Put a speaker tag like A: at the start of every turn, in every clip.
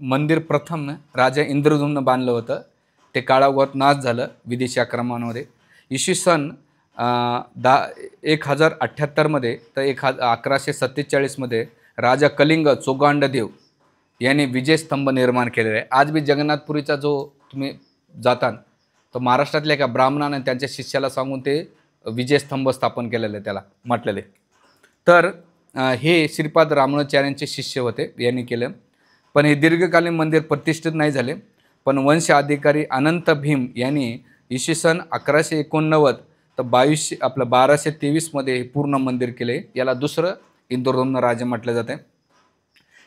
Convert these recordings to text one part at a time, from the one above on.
A: मंदिर प्रथम राजा इंद्रद्युम्न बांधलं होतं. ते काळावत नाश झालं विदेशी आक्रमणामध्ये. इसवी सन 1078मध्ये तर 1147मध्ये राजा कलिंग चोगांडदेव यांनी विजयस्तंभ निर्माण केलेला आहे. आज बी जगन्नाथपुरीचा जो तुम्ही जाता तर महाराष्ट्रातल्या एका ब्राह्मणाने त्यांच्या शिष्याला सांगून ते विजयस्तंभ स्थापन केलेलं आहे, त्याला म्हटलेले. तर हे श्रीपाद रामानुजाचार्यांचे शिष्य होते, यांनी केलं. पण हे दीर्घकालीन मंदिर प्रतिष्ठित नाही झाले. पण वंश अधिकारी अनंत भीम यांनी इसवी सन 1189 तर 1223मध्ये हे पूर्ण मंदिर केले. याला दुसरं इंद्रद्युम्न राजा म्हटलं जाते.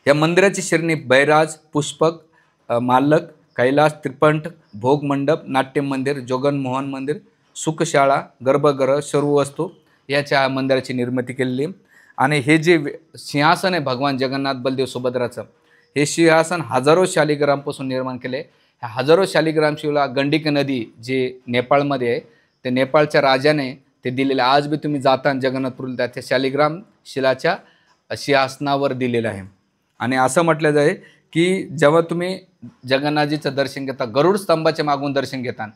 A: या मंदिराची श्रेणी बैराज, पुष्पक, मालक, कैलास, त्रिपंठ, भोग मंडप, नाट्य मंदिर, जोगनमोहन मंदिर, सुखशाळा, गर्भगृह, सर्व वस्तू याच्या मंदिराची निर्मिती केलेली. आणि हे जे सिंहासन आहे भगवान जगन्नाथ बलदेव सुभद्राचं, हे सिंहासन हजारो शालिग्रामपासून निर्माण केले. ह्या हजारो शालिग्राम शिवला गंडिक नदी जे नेपाळमध्ये आहे, ते नेपाळच्या राजाने ते दिलेले. आज बी तुम्ही जाता जगन्नाथपुरीला त्या शालिग्राम शिलाच्या सिंहासनावर दिलेलं आहे. आणि असं म्हटलं जाईल की जेव्हा तुम्ही जगन्नाथजीचं दर्शन घेता, गरुड स्तंभाच्या मागून दर्शन घेता,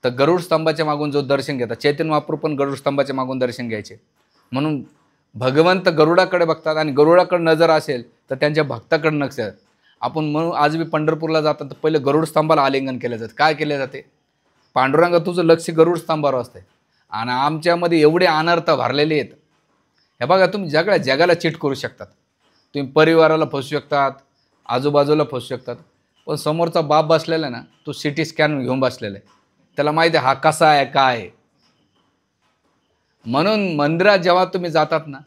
A: तर गरुड स्तंभाच्या मागून जो दर्शन घेता, चैतन्य महाप्रभू पण गरुड स्तंभाच्या मागून दर्शन घ्यायचे. म्हणून भगवंत गरुडाकडे बघतात आणि गरुडाकडे नजर असेल तर त्यांच्या भक्ताकडे नसेल. आपण म्हणून आज बी पंढरपूरला जातात तर पहिले गरुड स्तंभाला आलिंगन केलं जातं. काय केले जाते? पांडुरंग तुझं लक्ष गरुड स्तंभावर असते. आणि आमच्यामध्ये एवढे अनर्थ भरलेले आहेत. हे बघा, तुम्ही जगाला चीट करू शकतात, तुम्ही परिवाराला फसू शकतात, आजूबाजूला फसू शकतात. पण समोरचा बाप बसलेला आहे ना, तो सिटी स्कॅन घेऊन बसलेला आहे, त्याला माहिती आहे हा कसा आहे काय आहे. म्हणून मंदिरात जेव्हा तुम्ही जातात ना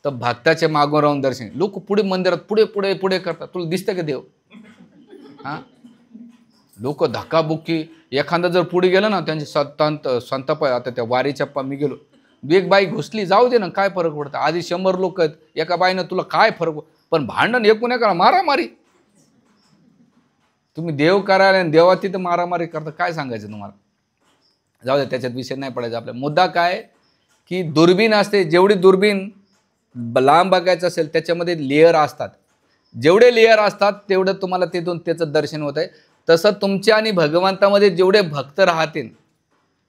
A: तर भक्ताच्या मागून राहून दर्शन. लोक पुढे मंदिरात पुढे पुढे पुढे करतात. तुला दिसतं का देव? हां, लोक धक्काबुक्की. एखादा जर पुढे गेलं ना त्यांचे संताप. आता त्या वारीच्या मी गेलो, एक बाई घुसली, जाऊ दे ना, काय फरक पडतं. आधी 100 लोक आहेत, एका बाईनं तुला काय फरक. पण भांडण एकूण एका मारामारी. तुम्ही देव करायला आणि देवा तिथं मारामारी करता, काय सांगायचं तुम्हाला. जाऊ दे, त्याच्यात विषय नाही पडायचा. आपला मुद्दा काय की दुर्बीण असते. जेवढी दुर्बीण लांब बघायचं असेल त्याच्यामध्ये लेअर असतात. जेवढे लेअर असतात तेवढं तुम्हाला तिथून त्याचं दर्शन होत आहे. तसं तुमच्या आणि भगवंतामध्ये जेवढे भक्त राहतील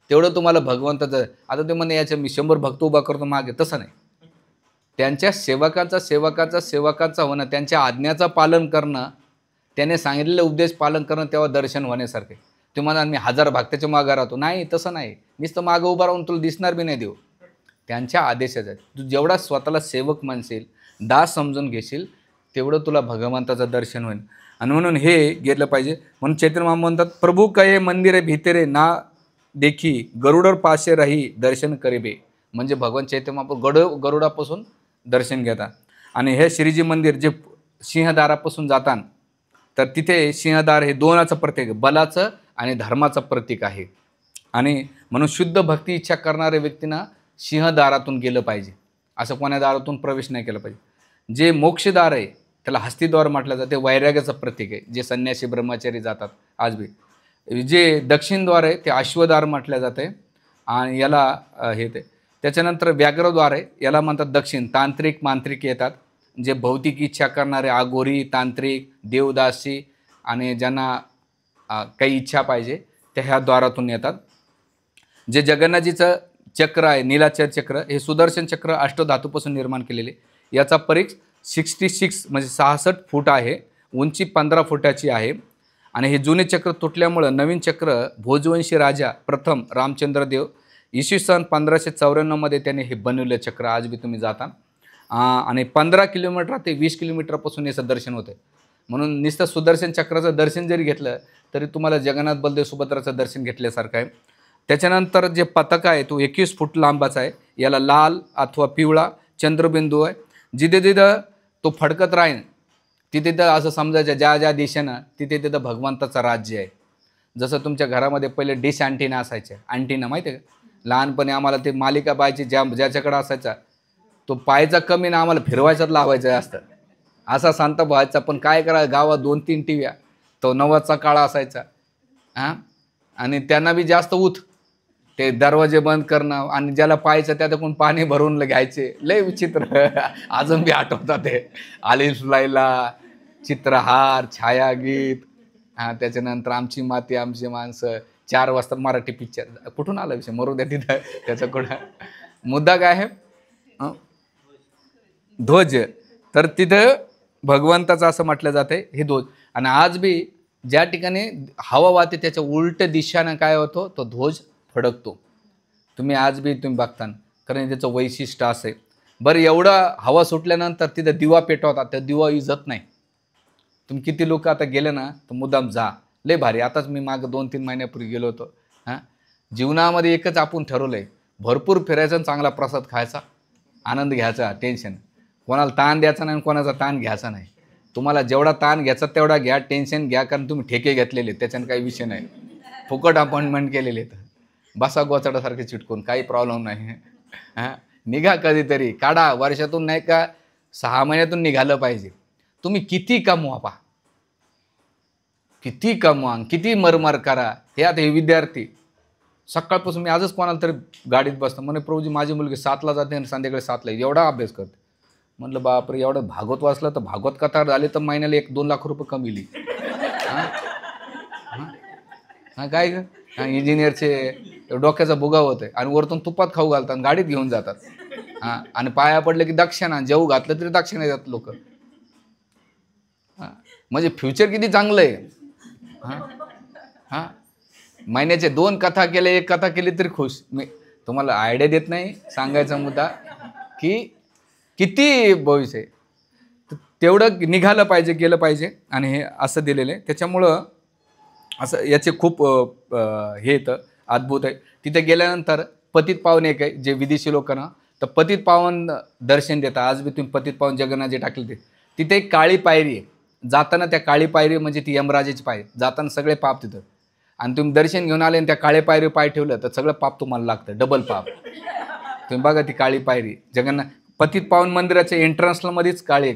A: तेवढं तुम्हाला भगवंताचं. आता ते म्हणे याच्या मी 100 भक्त उभा करतो मागे, तसं नाही. त्यांच्या सेवकाचा होणं, त्यांच्या आज्ञाचं पालन करणं, त्याने सांगितलेलं उपदेश पालन करणं, तेव्हा दर्शन होण्यासारखे. तुम्हाला मी 1000 भक्ताच्या मागं राहतो, नाही, तसं नाही. नुसतं मागं उभा राहून तुला दिसणार बी नाही देव. त्यांच्या आदेशाचा तू जेवढा स्वतःला सेवक मानशील, दास समजून घेशील, तेवढं तुला भगवंताचं दर्शन होईल. आणि म्हणून हे गेलं पाहिजे. म्हणून चैतन्य महाप्रभू म्हणतात, प्रभू कये मंदिरे भीतरे ना देखी गरुडर पाशे राही दर्शन करीबे. म्हणजे भगवान चैतन्य महाप्रभू गरुडापासून दर्शन घेतात. आणि हे श्रीजी मंदिर जे सिंहदारापासून जातात तर तिथे सिंहदार हे दोनाचं प्रतीक आहे, बलाचं आणि धर्माचं प्रतीक आहे. आणि म्हणून शुद्ध भक्ती इच्छा करणाऱ्या व्यक्तींना सिंहदारातून गेलं पाहिजे, असं कोण्या दारातून प्रवेश नाही केला पाहिजे. जे मोक्षदार आहे त्याला हस्तिद्वार म्हटलं जातं, ते वैराग्याचं प्रतीक आहे, जे संन्यासी ब्रह्मचारी जातात आज बी. जे दक्षिणद्वार आहे ते अश्वद्वार म्हटलं जातं आहे. आणि याला हे ते त्याच्यानंतर व्याघ्रद्वार आहे, याला म्हणतात दक्षिण. तांत्रिक मांत्रिक येतात, जे भौतिक इच्छा करणारे अघोरी, तांत्रिक, देवदासी आणि ज्यांना काही इच्छा पाहिजे त्या ह्या द्वारातून येतात. जे जगन्नाथजीचं चक्र आहे, नीलाचल चक्र, हे सुदर्शन चक्र अष्टधातूपासून निर्माण केलेले. याचा परिघ 66 म्हणजे 66 फूट आहे, उंची 15 फुटाची आहे. आणि हे जुने चक्र तुटल्यामुळं नवीन चक्र भोजवंशी राजा प्रथम रामचंद्रदेव इसवी सन 1594मध्ये त्याने हे बनवलं चक्र. आज बी तुम्ही जाता. आणि 15 किलोमीटर ते 20 किलोमीटरपासून याचं दर्शन होतं. म्हणून नुसतं सुदर्शन चक्राचं दर्शन जरी घेतलं तरी तुम्हाला जगन्नाथ बलदेव सुभद्राचं दर्शन घेतल्यासारखं आहे. त्याच्यानंतर जे पताक आहे तो 21 फूट लांबाचा आहे. याला लाल अथवा पिवळा चंद्रबिंदू आहे. जिथे तिथं तो फडकत राहील तिथे तर असं समजायचं ज्या ज्या दिशेनं तिथे तिथं भगवंताचं राज्य आहे. जसं तुमच्या घरामध्ये पहिले डिश अँटिना असायचे, अँटिना माहिती आहे का. लहानपणी आम्हाला ते मालिका पाहायची, ज्याच्याकडं असायचा तो पाहायचा कमी ना आम्हाला फिरवायचाच लावायचं असतं, असा शांत व्हायचा. पण काय करायचं, गावात 2-3 टीव्या, तो 90चा काळ असायचा. आणि त्यांना बी जास्त ते दरवाजे बंद करणं आणि ज्याला पाहायचं त्यातून पाणी भरून घ्यायचे. लय विचित्र अजून बी आठवतात ते. आलिफ लैला, चित्रहार, छायागीत, त्याच्यानंतर आमची माती आमची माणसं, 4 वाजता मराठी पिक्चर. कुठून आला विषय, मरू द्या तिथं, त्याचा कुठं. मुद्दा काय आहे, ध्वज. तर तिथं भगवंताचं असं म्हटलं जाते हे ध्वज. आणि आज बी ज्या ठिकाणी हवा वाहते त्याच्या उलट दिशानं काय होतो, तो ध्वज फडकतो. तुम्ही आज बी तुम्ही बघता, कारण त्याचं वैशिष्ट्य असं आहे. बरं, एवढं हवा सुटल्यानंतर तिथं दिवा पेटवतात, त्या दिवा इजत नाही. तुम्ही किती लोक आता गेले ना तर मुद्दाम जा, लय भारी. आताच मी मागं 2-3 महिन्यापूर्वी गेलो होतो. जीवनामध्ये एकच आपण ठरवलंय, भरपूर फिरायचं आणि चांगला प्रसाद खायचा, आनंद घ्यायचा, टेन्शन कोणाला ताण द्यायचा नाही, कोणाचा ताण घ्यायचा नाही. तुम्हाला जेवढा ताण घ्यायचा तेवढा घ्या, टेन्शन घ्या, कारण तुम्ही ठेके घेतलेले, त्याच्यानं काही विषय नाही. फुकट अपॉइंटमेंट केलेले तर बसा गोचाडासारखे चिटकून, काही प्रॉब्लेम नाही. निघा कधीतरी, काढा वर्षातून, नाही का 6 महिन्यातून निघालं पाहिजे. तुम्ही किती कमवा पा, किती कमवा, किती मरमर करा. हे आता हे विद्यार्थी सकाळपासून, मी आजच कोणाला तरी गाडीत बसतो, म्हणे प्रभूजी माझी मुलगी 7ला जाते आणि संध्याकाळी 7ला, एवढा अभ्यास करते. म्हटलं बापरे, एवढं भागवत वाचलं तर भागवत कथा झाली तर महिन्याला 1-2 लाख रुपये कमी लिही. काय ग, इंजिनियरचे डोक्याचा भुगा होतोय आणि वरतून तुपात खाऊ घालतात, गाडीत घेऊन जातात. आणि पाया पडले की दक्षिणा, जेऊ घातलं तरी दक्षिणा देतात लोक. म्हणजे फ्युचर किती चांगलं आहे. महिन्याचे 2 कथा केले, 1 कथा केली तरी खुश. मी तुम्हाला आयडिया देत नाही, सांगायचा मुद्दा की किती भविष्य आहे. तेवढं निघालं पाहिजे, गेलं पाहिजे. आणि हे असं दिलेलं आहे. त्याच्यामुळं असं याचे खूप हे येतं, अद्भुत आहे. तिथे गेल्यानंतर पतित पावन एक आहे, जे विदेशी लोकांना तर पतित पावन दर्शन देतात. आज बी तुम्ही पतित पावन जगन्नाथ जे टाकले ते, तिथे एक काळी पायरी आहे. जाताना त्या काळी पायरी म्हणजे ती यमराजाची पायरी, जाताना सगळे पाप तिथं. आणि तुम्ही दर्शन घेऊन आले आणि त्या काळी पायरी पाय ठेवलं तर सगळं पाप तुम्हाला लागतं, डबल पाप. तुम्ही बघा ती काळी पायरी जगन्नाथ पतित पावन मंदिराच्या एंट्रन्सला मध्येच काळी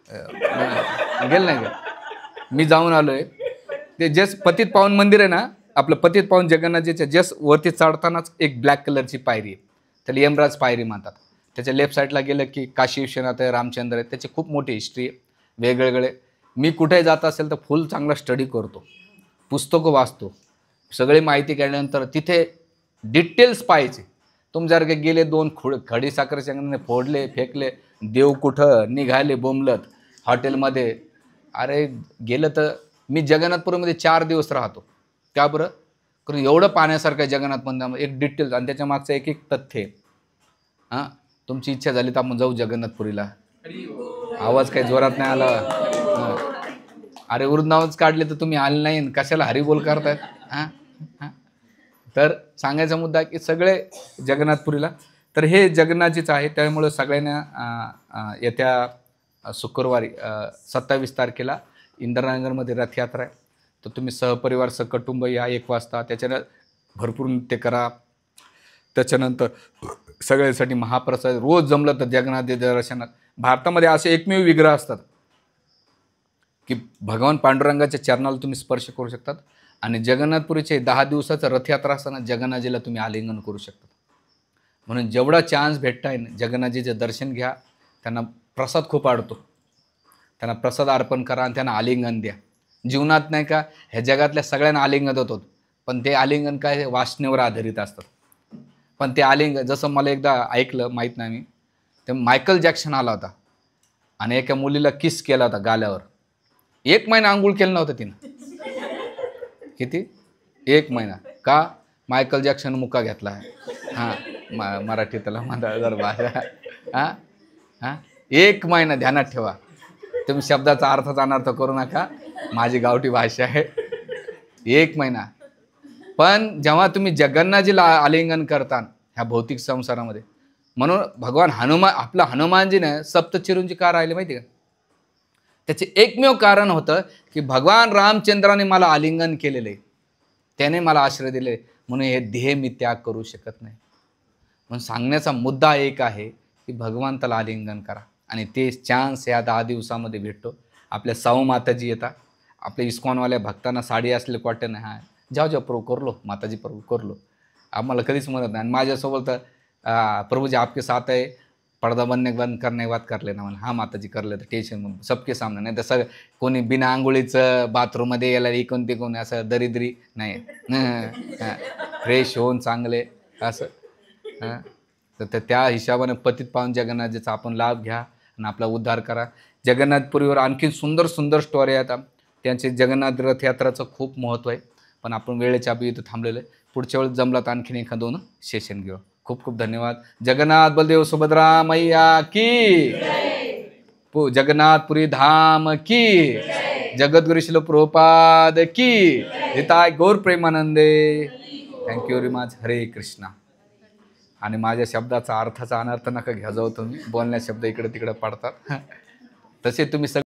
A: गेलं नाही का, मी जाऊन आलोय. ते जस्ट पतित पावन मंदिर आहे ना आपलं, पतित पावन जगन्नाथजीच्या जस्ट वरती चढतानाच एक ब्लॅक कलरची पायरी आहे, त्याला यमराज पायरी म्हणतात. त्याच्या लेफ्ट साईडला गेलं की काशी विश्वनाथ आहे, रामचंद्र आहे, त्याची खूप मोठी हिस्ट्री आहे, वेगवेगळे. मी कुठे जात असेल तर फुल चांगला स्टडी करतो, पुस्तकं वाचतो, सगळी माहिती काढल्यानंतर तिथे डिटेल्स पाहायचे. तुमच्यासारखे गेले 2 खडी साखरेच्या अंगाने फोडले फेकले, देव कुठं निघाले बोंबलत हॉटेलमध्ये. अरे गेलं तर मी जगन्नाथपुरीमध्ये 4 दिवस राहतो. का बरं, कारण एवढं पाहण्यासारखं आहे जगन्नाथ मंदिरामध्ये, एक डिटेल्स आणि त्याच्या मागचं एक तथ्य. तुमची इच्छा झाली तर आपण जाऊ जगन्नाथपुरीला. आवाज काही जोरात नाही आला. अरे वृंदावनच काढले तर तुम्ही आले नाही, कशाला हरिबोल करतायत. तर सांगायचा मुद्दा की सगळे जगन्नाथपुरीला. तर हे जगन्नाथजीचं आहे. त्यामुळे सगळ्यांना येत्या शुक्रवारी 27 तारखेला इंदिरानगरमध्ये रथयात्रा आहे. तर तुम्ही सहपरिवार सहकुटुंब या 1 वाजता. त्याच्यानं भरपूर नृत्य करा. त्याच्यानंतर सगळ्यांसाठी महाप्रसाद, रोज जमलं तर जगन्नाथ दर्शनात. भारतामध्ये असे एकमेव विग्रह असतात की भगवान पांडुरंगाच्या चरणाला तुम्ही स्पर्श करू शकतात. आणि जगन्नाथपुरीचे 10 दिवसाचं रथयात्रा असताना जगन्नाथजीला तुम्ही आलिंगन करू शकता. म्हणून जेवढा चान्स भेटताय जगन्नाथजीचं दर्शन घ्या. त्यांना प्रसाद खूप आवडतो, त्यांना प्रसाद अर्पण करा आणि त्यांना आलिंगन द्या. जीवनात नाही का ह्या जगातल्या सगळ्यांना आलिंगन होतो, पण ते आलिंगन काय वासनेवर आधारित असतात. पण ते आलिंगन, जसं मला एकदा ऐकलं, माहीत नाही मी, ते मायकल जॅक्सन आला होता आणि एका मुलीला किस केला होता गाल्यावर. 1 महिना आंघोळ केलं नव्हतं तिनं. किती? 1 महिना. का? मायकल जॅक्सन मुका घेतला आहे. मराठी त्याला म्हणतात जर भाषा. 1 महिना, ध्यानात ठेवा. तुम्ही शब्दाचा अर्थाचा अनर्थ करू नका, माझी गावठी भाषा आहे. 1 महिना. पण जेव्हा तुम्ही जगन्नाथजीला आलिंगन करता ह्या भौतिक संसारामध्ये, म्हणून भगवान आपला हनुमानजीने सप्तचिरंजी का राहिले माहिती का? त्याचे एकमेव कारण होतं की भगवान रामचंद्राने मला आलिंगन केलेलं आहे, त्याने मला आश्रय दिले, म्हणून हे ध्येय मी त्याग करू शकत नाही. म्हणून सांगण्याचा मुद्दा एक आहे की भगवंताला आलिंगन करा. आणि ते चान्स या 10 दिवसामध्ये भेटतो. आपल्या साऊ माताजी येतात, आपल्या इस्कॉनवाल्या भक्तांना साडी असले कॉटन, जाओ प्रभू करलो, माताजी प्रभू करलो, आम्हाला कधीच म्हणत नाही. आणि माझ्यासोबत तर प्रभूजी आपके साथ आहे, पर्दा बंद करने के बाद कर लेना म्हणा. हा माताजी कर लेतं टेन्शन सबके सामने. नाही तसं कोणी बिना आंघोळीचं बाथरूममध्ये यायला इकून तिकून असं दरिद्री नाही. फ्रेश होऊन चांगले असं. तर त्या हिशोबाने पतित पावन जगन्नाथजीचा आपण लाभ घ्या आणि आपला उद्धार करा. जगन्नाथपुरीवर आणखी सुंदर सुंदर स्टोरी आहेत. त्यांचे जगन्नाथ रथयात्राचं खूप महत्त्व आहे. पण आपण वेळेच्या अभी इथं थांबलेलं आहे. पुढच्या वेळेस जमला तर आणखीन एखाद दोन सेशन घेऊ. खूप खूप धन्यवाद. जगन्नाथ बलदेव सुभद्रा मैया की, जगन्नाथपुरी धाम की, जगद्गुरु शिल प्रभुपाद की, हिताय गौर प्रेमानंदे. Thank you very much. Hare Krishna. आणि माझ्या शब्दाचा अर्थाचा अनर्थ नका घ्या जाऊ तुम्ही. बोलण्या शब्द इकडे तिकडे पडतात. तसे तुम्ही